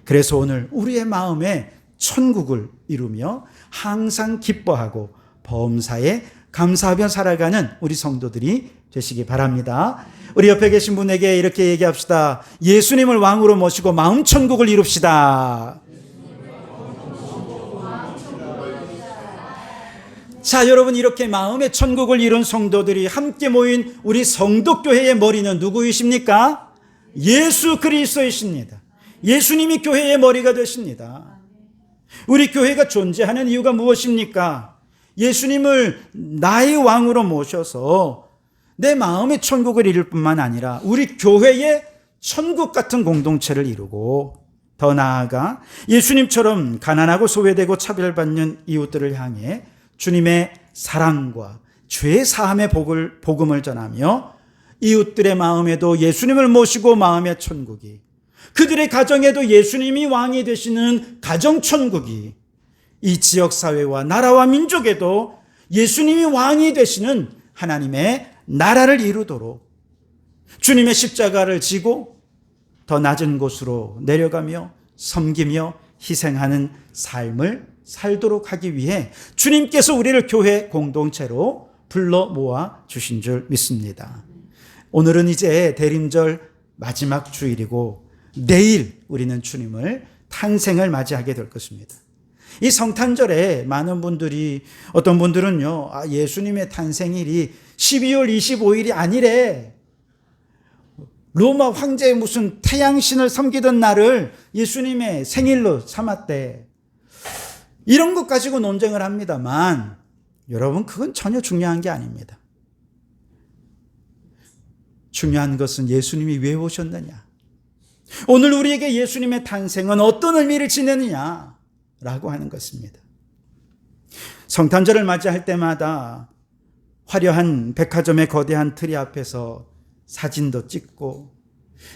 그래서 오늘 우리의 마음에 천국을 이루며 항상 기뻐하고 범사에 감사하며 살아가는 우리 성도들이 되시기 바랍니다. 우리 옆에 계신 분에게 이렇게 얘기합시다. 예수님을 왕으로 모시고 마음 천국을 이룹시다. 자, 여러분, 이렇게 마음의 천국을 이룬 성도들이 함께 모인 우리 성도교회의 머리는 누구이십니까? 예수 그리스도이십니다. 예수님이 교회의 머리가 되십니다. 우리 교회가 존재하는 이유가 무엇입니까? 예수님을 나의 왕으로 모셔서 내 마음의 천국을 이룰 뿐만 아니라 우리 교회의 천국 같은 공동체를 이루고 더 나아가 예수님처럼 가난하고 소외되고 차별받는 이웃들을 향해 주님의 사랑과 죄 사함의 복음을 전하며 이웃들의 마음에도 예수님을 모시고 마음의 천국이, 그들의 가정에도 예수님이 왕이 되시는 가정천국이, 이 지역사회와 나라와 민족에도 예수님이 왕이 되시는 하나님의 나라를 이루도록 주님의 십자가를 지고 더 낮은 곳으로 내려가며 섬기며 희생하는 삶을 살도록 하기 위해 주님께서 우리를 교회 공동체로 불러 모아 주신 줄 믿습니다. 오늘은 이제 대림절 마지막 주일이고 내일 우리는 주님을 탄생을 맞이하게 될 것입니다. 이 성탄절에 많은 분들이, 어떤 분들은요, 예수님의 탄생일이 12월 25일이 아니래. 로마 황제의 무슨 태양신을 섬기던 날을 예수님의 생일로 삼았대. 이런 것 가지고 논쟁을 합니다만, 여러분, 그건 전혀 중요한 게 아닙니다. 중요한 것은 예수님이 왜 오셨느냐, 오늘 우리에게 예수님의 탄생은 어떤 의미를 지내느냐라고 하는 것입니다. 성탄절을 맞이할 때마다 화려한 백화점의 거대한 트리 앞에서 사진도 찍고,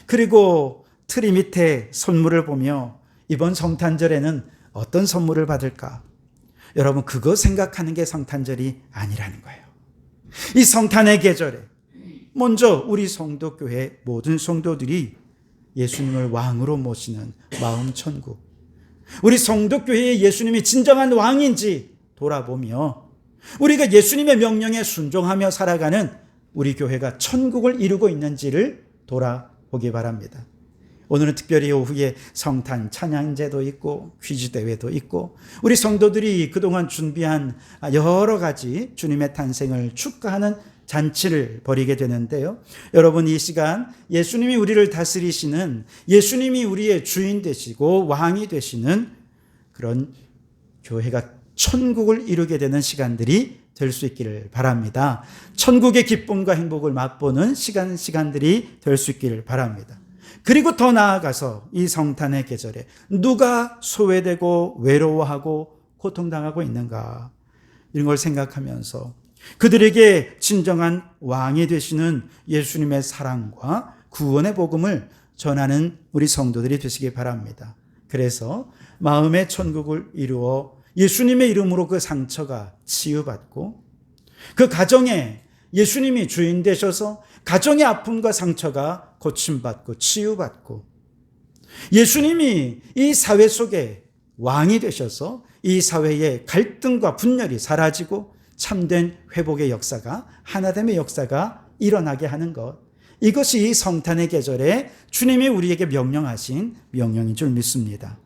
그리고 트리 밑에 선물을 보며 이번 성탄절에는 어떤 선물을 받을까? 여러분, 그거 생각하는 게 성탄절이 아니라는 거예요. 이 성탄의 계절에 먼저 우리 성도교회 모든 성도들이 예수님을 왕으로 모시는 마음 천국, 우리 성도교회의 예수님이 진정한 왕인지 돌아보며 우리가 예수님의 명령에 순종하며 살아가는 우리 교회가 천국을 이루고 있는지를 돌아보기 바랍니다. 오늘은 특별히 오후에 성탄 찬양제도 있고 퀴즈 대회도 있고, 우리 성도들이 그동안 준비한 여러 가지 주님의 탄생을 축하하는 잔치를 벌이게 되는데요. 여러분, 이 시간 예수님이 우리를 다스리시는, 예수님이 우리의 주인 되시고 왕이 되시는 그런 교회가 천국을 이루게 되는 시간들이 될 수 있기를 바랍니다. 천국의 기쁨과 행복을 맛보는 시간들이 될 수 있기를 바랍니다. 그리고 더 나아가서 이 성탄의 계절에 누가 소외되고 외로워하고 고통당하고 있는가, 이런 걸 생각하면서 그들에게 진정한 왕이 되시는 예수님의 사랑과 구원의 복음을 전하는 우리 성도들이 되시기 바랍니다. 그래서 마음의 천국을 이루어 예수님의 이름으로 그 상처가 치유받고, 그 가정에 예수님이 주인 되셔서 가정의 아픔과 상처가 고침받고 치유받고, 예수님이 이 사회 속에 왕이 되셔서 이 사회의 갈등과 분열이 사라지고 참된 회복의 역사가, 하나됨의 역사가 일어나게 하는 것, 이것이 성탄의 계절에 주님이 우리에게 명령하신 명령인 줄 믿습니다.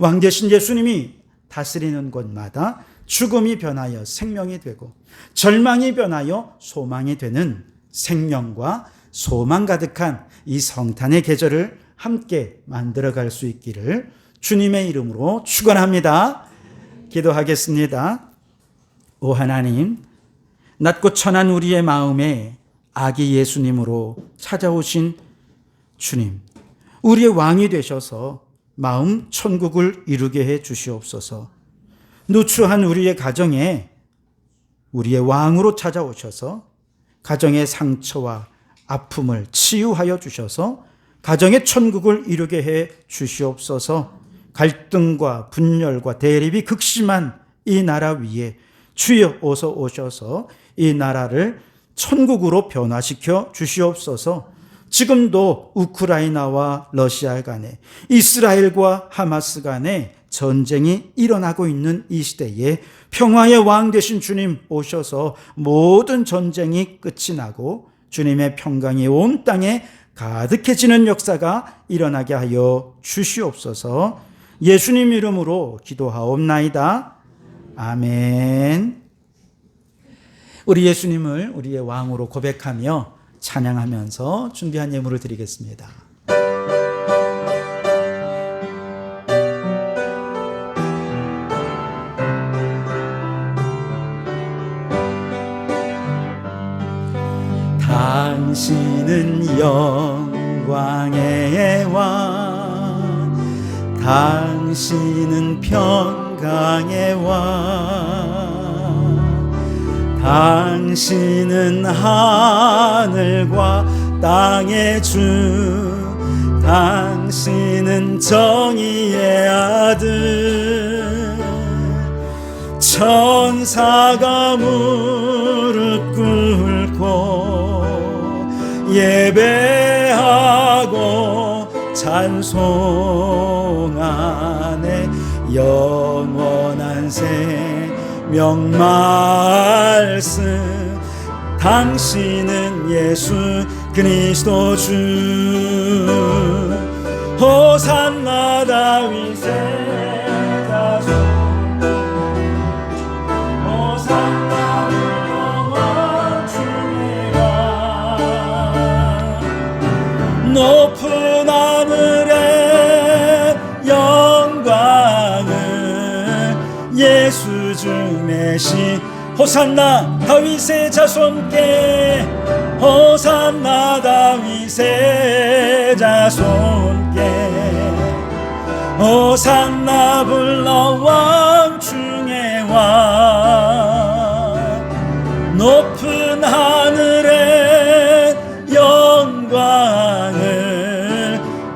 왕 되신 예수님이 다스리는 곳마다 죽음이 변하여 생명이 되고 절망이 변하여 소망이 되는 생명과 소망 가득한 이 성탄의 계절을 함께 만들어갈 수 있기를 주님의 이름으로 축원합니다. 기도하겠습니다. 오 하나님, 낮고 천한 우리의 마음에 아기 예수님으로 찾아오신 주님, 우리의 왕이 되셔서 마음 천국을 이루게 해 주시옵소서. 누추한 우리의 가정에 우리의 왕으로 찾아오셔서 가정의 상처와 아픔을 치유하여 주셔서 가정의 천국을 이루게 해 주시옵소서. 갈등과 분열과 대립이 극심한 이 나라 위에 주여 어서 오셔서 이 나라를 천국으로 변화시켜 주시옵소서. 지금도 우크라이나와 러시아 간에, 이스라엘과 하마스 간에 전쟁이 일어나고 있는 이 시대에 평화의 왕 되신 주님 오셔서 모든 전쟁이 끝이 나고 주님의 평강이 온 땅에 가득해지는 역사가 일어나게 하여 주시옵소서. 예수님 이름으로 기도하옵나이다. 아멘. 우리 예수님을 우리의 왕으로 고백하며 찬양하면서 준비한 예물을 드리겠습니다. 당신은 영광의 왕, 당신은 평강의 왕, 당신은 하늘과 땅의 주, 당신은 정의의 아들. 천사가 무릎 꿇고 예배하고 찬송하네. 영원한 생명 말씀, 당신은 예수 그리스도 주. 호산나 다윗의 자손, 호산나 다윗의 자손께 호산나 다윗의 자손께 호산나 불러 왕 중에 왕 높은 하늘의 영광을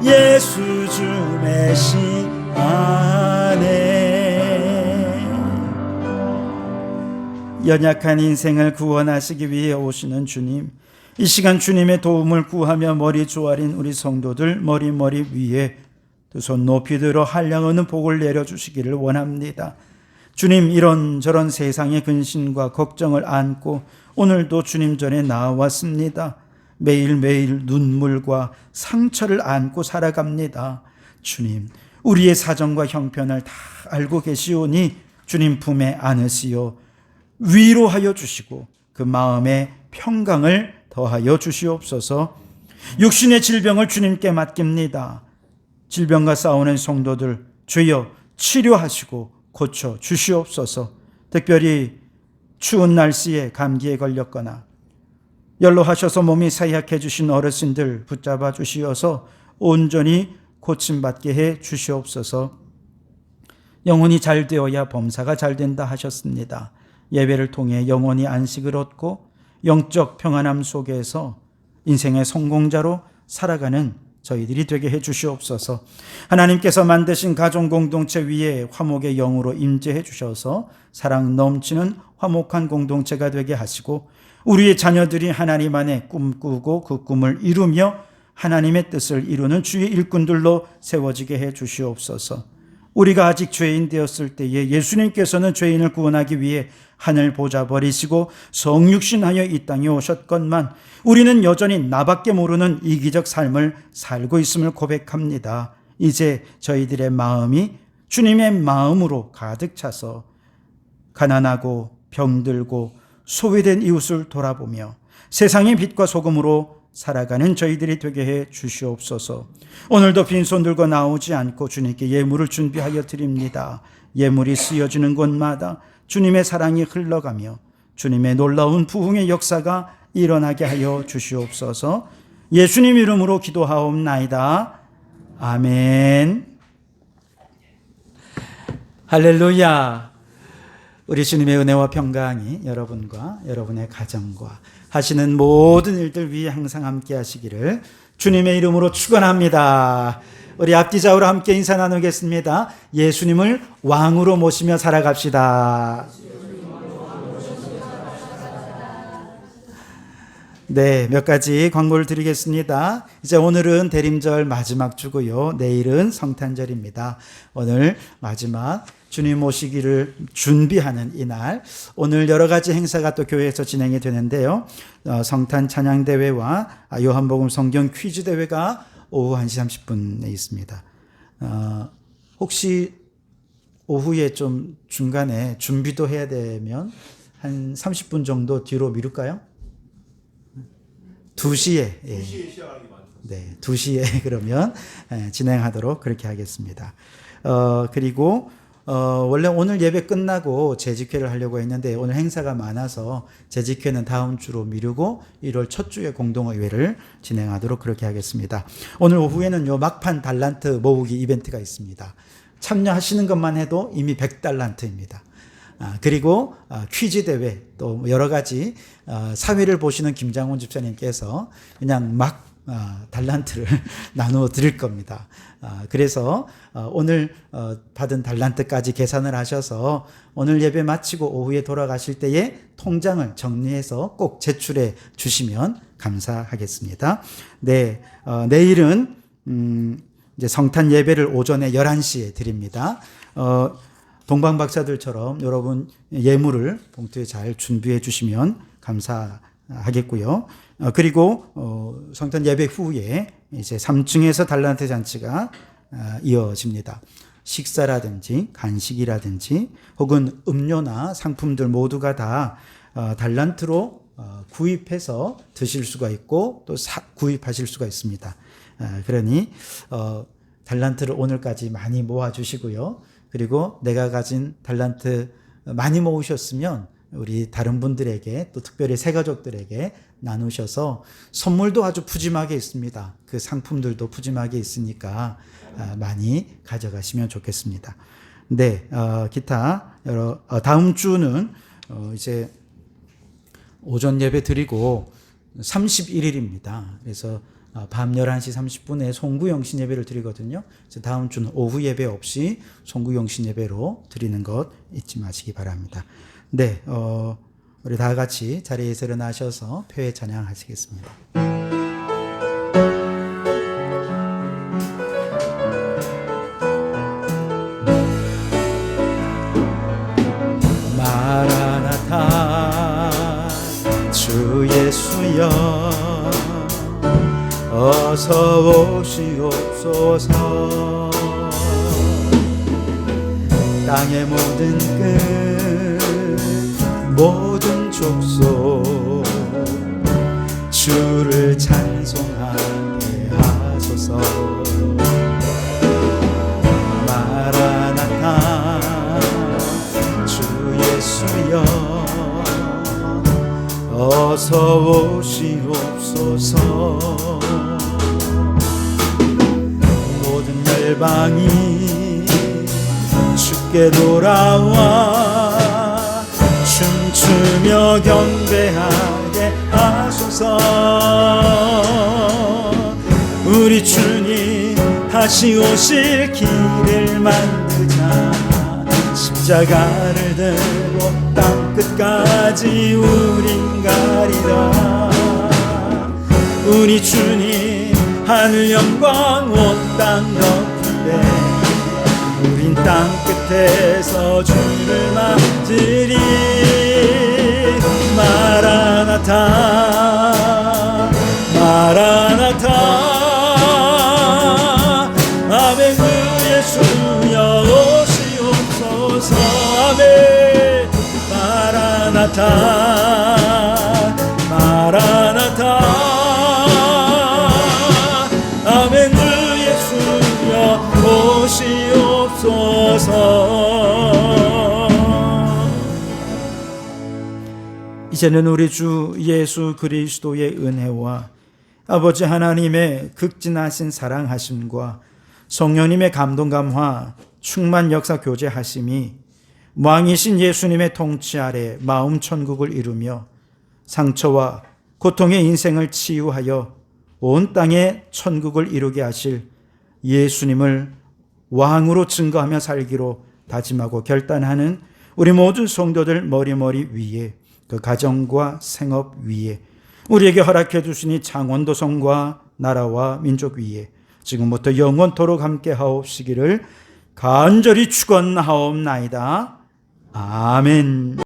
예수 주 메시아네. 연약한 인생을 구원하시기 위해 오시는 주님, 이 시간 주님의 도움을 구하며 머리 조아린 우리 성도들 머리 위에 두 손 높이 들어 한량없는 복을 내려주시기를 원합니다. 주님, 이런저런 세상의 근심과 걱정을 안고 오늘도 주님 전에 나왔습니다. 매일매일 눈물과 상처를 안고 살아갑니다. 주님, 우리의 사정과 형편을 다 알고 계시오니 주님 품에 안으시오 위로하여 주시고 그 마음에 평강을 더하여 주시옵소서. 육신의 질병을 주님께 맡깁니다. 질병과 싸우는 성도들 주여 치료하시고 고쳐 주시옵소서. 특별히 추운 날씨에 감기에 걸렸거나 연로하셔서 몸이 사약해지신 어르신들 붙잡아 주시어서 온전히 고침받게 해 주시옵소서. 영혼이 잘 되어야 범사가 잘 된다 하셨습니다. 예배를 통해 영혼이 안식을 얻고 영적 평안함 속에서 인생의 성공자로 살아가는 저희들이 되게 해 주시옵소서. 하나님께서 만드신 가정 공동체 위에 화목의 영으로 임재해 주셔서 사랑 넘치는 화목한 공동체가 되게 하시고 우리의 자녀들이 하나님 안에 꿈꾸고 그 꿈을 이루며 하나님의 뜻을 이루는 주의 일꾼들로 세워지게 해 주시옵소서. 우리가 아직 죄인 되었을 때에 예수님께서는 죄인을 구원하기 위해 하늘 보좌 버리시고 성육신하여 이 땅에 오셨건만 우리는 여전히 나밖에 모르는 이기적 삶을 살고 있음을 고백합니다. 이제 저희들의 마음이 주님의 마음으로 가득 차서 가난하고 병들고 소외된 이웃을 돌아보며 세상의 빛과 소금으로 살아가는 저희들이 되게 해 주시옵소서. 오늘도 빈손 들고 나오지 않고 주님께 예물을 준비하여 드립니다. 예물이 쓰여지는 곳마다 주님의 사랑이 흘러가며 주님의 놀라운 부흥의 역사가 일어나게 하여 주시옵소서. 예수님 이름으로 기도하옵나이다. 아멘. 할렐루야. 우리 주님의 은혜와 평강이 여러분과 여러분의 가정과 하시는 모든 일들 위에 항상 함께 하시기를 주님의 이름으로 축원합니다. 우리 앞뒤 좌우로 함께 인사 나누겠습니다. 예수님을 왕으로 모시며 살아갑시다. 네, 몇 가지 광고를 드리겠습니다. 이제 오늘은 대림절 마지막 주고요. 내일은 성탄절입니다. 오늘 마지막 주님 오시기를 준비하는 이날, 오늘 여러 가지 행사가 또 교회에서 진행이 되는데요. 성탄 찬양대회와 요한복음 성경 퀴즈 대회가 오후 1시 30분에 있습니다. 혹시 오후에 좀 중간에 준비도 해야 되면 한 30분 정도 뒤로 미룰까요? 2시에. 예. 2시에 시작하기 맞죠? 네, 2시에 그러면 진행하도록 그렇게 하겠습니다. 그리고 원래 오늘 예배 끝나고 재직회를 하려고 했는데 오늘 행사가 많아서 재직회는 다음 주로 미루고 1월 첫 주에 공동의회를 진행하도록 그렇게 하겠습니다. 오늘 오후에는요, 막판 달란트 모으기 이벤트가 있습니다. 참여하시는 것만 해도 이미 100달란트입니다. 그리고 퀴즈 대회, 또 여러 가지 사회를 보시는 김장훈 집사님께서 그냥 막 달란트를 나누어 드릴 겁니다. 그래서 오늘 받은 달란트까지 계산을 하셔서 오늘 예배 마치고 오후에 돌아가실 때에 통장을 정리해서 꼭 제출해 주시면 감사하겠습니다. 네, 내일은 이제 성탄 예배를 오전에 11시에 드립니다. 동방박사들처럼 여러분 예물을 봉투에 잘 준비해 주시면 감사하겠고요. 그리고 성탄 예배 후에 이제 3층에서 달란트 잔치가 이어집니다. 식사라든지 간식이라든지 혹은 음료나 상품들 모두가 다 달란트로 구입해서 드실 수가 있고 또 구입하실 수가 있습니다. 그러니 달란트를 오늘까지 많이 모아주시고요. 그리고 내가 가진 달란트 많이 모으셨으면 우리 다른 분들에게 또 특별히 새가족들에게 나누셔서 선물도 아주 푸짐하게 있습니다. 그 상품들도 푸짐하게 있으니까 많이 가져가시면 좋겠습니다. 네, 기타 다음 주는 이제 오전 예배 드리고 31일입니다. 그래서 밤 11시 30분에 송구영신 예배를 드리거든요. 다음 주는 오후 예배 없이 송구영신 예배로 드리는 것 잊지 마시기 바랍니다. 네, 우리 다 같이 자리에서 일어나셔서 표회 찬양하시겠습니다. 마라나타 주 예수여 어서 오시옵소서. 땅의 모든 끝 모든 족속 주를 찬송하게 하소서. 마라나타 주 예수여 어서 오시옵소서. 모든 열방이 주께 돌아와 춤추며 경배하게 하소서. 우리 주님 다시 오실 길을 만들자. 십자가를 들고 땅끝까지 우린 가리라. 우리 주님 하늘 영광 온 땅 덮을 때 우린 땅끝에서 주를 맞으리. 마라나타 마라나타 아멘 주 예수여 오시옵소서. 아멘 마라나타 마라나타 아멘 주 예수여 오시옵소서. 이제는 우리 주 예수 그리스도의 은혜와 아버지 하나님의 극진하신 사랑하심과 성령님의 감동 감화 충만 역사 교제하심이 왕이신 예수님의 통치 아래 마음 천국을 이루며 상처와 고통의 인생을 치유하여 온 땅에 천국을 이루게 하실 예수님을 왕으로 증거하며 살기로 다짐하고 결단하는 우리 모든 성도들 머리머리 위에 그 가정과 생업 위에 우리에게 허락해 주시니 창원도성과 나라와 민족 위에 지금부터 영원토록 함께 하옵시기를 간절히 축원하옵나이다. 아멘.